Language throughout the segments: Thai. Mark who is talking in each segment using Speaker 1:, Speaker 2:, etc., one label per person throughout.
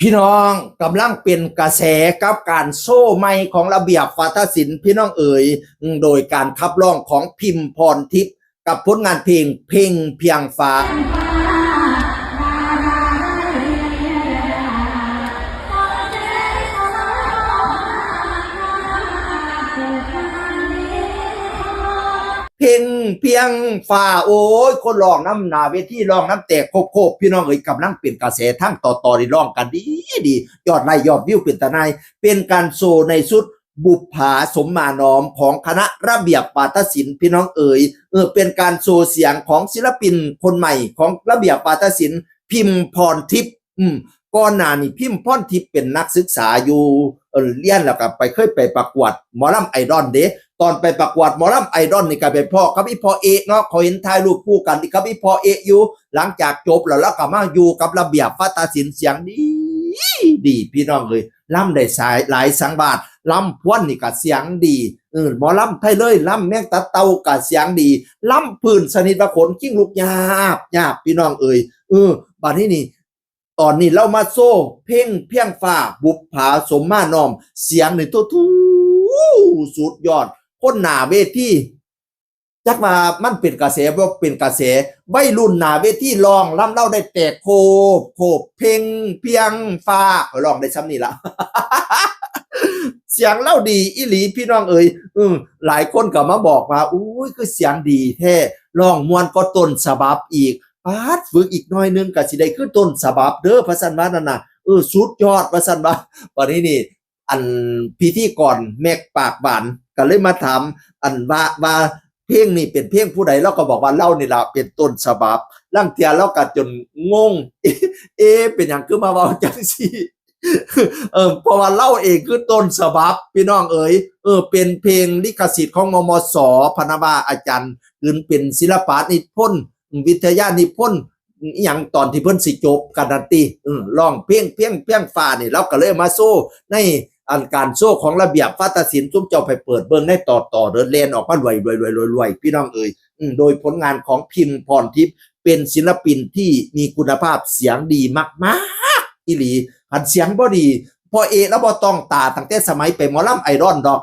Speaker 1: พี่น้องกำลังเป็นกระแสกับการโซ่ใหม่ของระเบียบวาทศิลป์พี่น้องเอ๋ยโดยการขับร้องของพิมพ์พรทิพย์กับผลงานเพลงเพ่งเพียงฟ้าเพ่งเพียงฝ่าโอ้ยคนร้องน้ำหนาเวทีร้องน้ำแตกโคบพี่น้องเอ๋ยกำลังเป็นกระแสทั้งต่อได้ร้องกันดียอดไลค์ยอดวิวเป็นตะนายเป็นการโชว์ในชุดบุปผาสมมาน้อมของคณะระเบียบวาทศิลป์พี่น้องเอ๋ยเป็นการโชว์เสียงของศิลปินคนใหม่ของระเบียบวาทศิลป์พิมพ์พรทิพย์ก่อนหน้านี้พิมพ์พรทิพย์เป็นนักศึกษาอยู่เรียนแล้วก็เคยไปประกวดหมอลำไอดอลเด้ตอนไปประกวดหมอลำไอดอลนี่ก็เป็นพ่อกับอีพ่อเอกเนาะเขาเห็นถ่ายรูปคู่กันกับอีพ่อเอกอยู่หลังจากจบแล้วก็มาอยู่กับระเบียบวาทศิลป์เสียงดีพี่น้องเลยล่ำได้สายหลายสังบาทล่ำพวนนี่ก็เสียงดีหมอลำไทยเลยล่ำแมงตะเตาก็เสียงดีล่ำพื้นสนิทประขนกิ้งลูกหยาบพี่น้องเอ่ยบัดนี้นี่ตอนนี้เรามาโซ่เพ่งเพียงฟ้าบุปผาสมมาน้อมเสียงนี่ทูสุดยอดคนหน้าเวทีจักมามันเป็นกระแสว่าเป็นกระแสวัยรุ่นหน้าเวทีร้องล่ำเล่าได้แตกโคบเพ่งเพียงฟ้าร้องได้ซ้ำนี่ละ เสียงเล่าดีอีหลีพี่น้องเอ๋ยหลายคนก็มาบอกว่าอุ้ยคือเสียงดีแท้ร้องมวนก็ต้นฉบับอีกปาดฝึกอีกหน่อยนึงก็สิได้คือต้นฉบับเด้อพระสันว่านั่นน่ะสุดยอดพระสันว่าวันนี้นี่อันพิธีกรแมกปากบานก็เลยมาถามอันว่าเพลงนี่เป็นเพลงผู้ใดเราก็บอกว่าเล่านี่ล่ะเป็นต้นฉบับลังเทียเราก็จนงงเป็นหยังคือมาเว้าจังซี่เพราะว่าเล่าเองคือต้นฉบับพี่น้องเอ๋ยเป็นเพลงลิขสิทธิ์ของมมส.พนาวาอาจารย์คือเป็นศิลปะนิพนธ์วิทยานิพนธ์อย่างตอนที่เพิ่นสิจบกันนั่นติร้องเพลงเพียงฟ้านี่เราก็เลยมาโซ่ในอันการโซ่ของระเบียบวาทศิลป์ซุ่มเจ้าไปเปิดเบิ่งในต่อเดินเลนออกมารวยพี่น้องเอ๋ยโดยผลงานของพิมพ์พรทิพย์เป็นศิลปินที่มีคุณภาพเสียงดีมากๆอีหลีหันเสียงบ่ดีพอแล้วบ่ต้องตาตั้งแต่สมัยไปหมอลำไอดอลดอก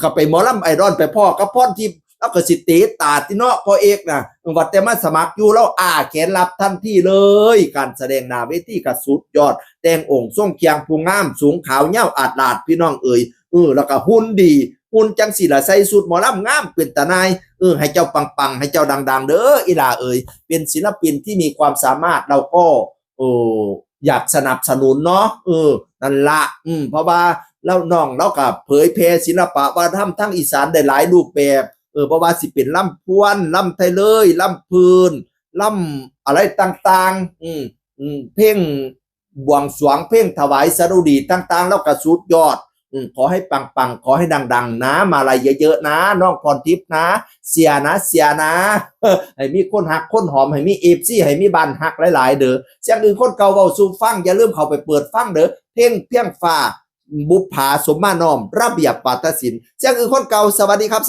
Speaker 1: ก็ไปหมอลำไอดอลไปพ่อกับพรทิพย์แล้วก็สิเตตาที่เนาะพอเอกนะวัดแต่มาสมัครอยู่แล้วแขนรับทันทีเลยการแสดงหน้าเวทีก็สุดยอดแต่งองค์ทรงเคียงผู้งามสูงขาวเหย้าอาดลาดพี่น้องเอ๋ยแล้วก็หุ่นดีหุ่นจังสิล่ะใส่สุดหมอลำงามเป็นตาหนายให้เจ้าปังให้เจ้าดังๆเด้ออีหล่าเอ๋ยเป็นศิลปินที่มีความสามารถเราก็อยากสนับสนุนเนาะนั่นละเพราะว่าแล้วน้องเราก็เผยแพร่ศิลปะวัฒนธรรมทั้งอีสานได้หลายรูปแบบเพราะว่าสิเป็นล่ำพวนล่ำไทยเลยล่ำพื้นล่ำอะไรต่างๆเพลงบวงสรวงเพลงถวายสดุดีต่างๆแล้วก็สุดยอดขอให้ปังๆขอให้ดังๆนะมาอะไรเยอะๆนะน้องพรทิพย์นะเสียนะให้มีคนหักคนหอมให้มีFCให้มีบ้านหักหลายๆเด้อเสียงอื่นคนเก่าเว้าสู่ฟังอย่าลืมเข้าไปเปิดฟังเด้อเพลงเพียงฟ้าบุปผาสมมาน้อมระเบียบวาทศิลป์เสียงอื่นคนเก่าสวัสดีครับ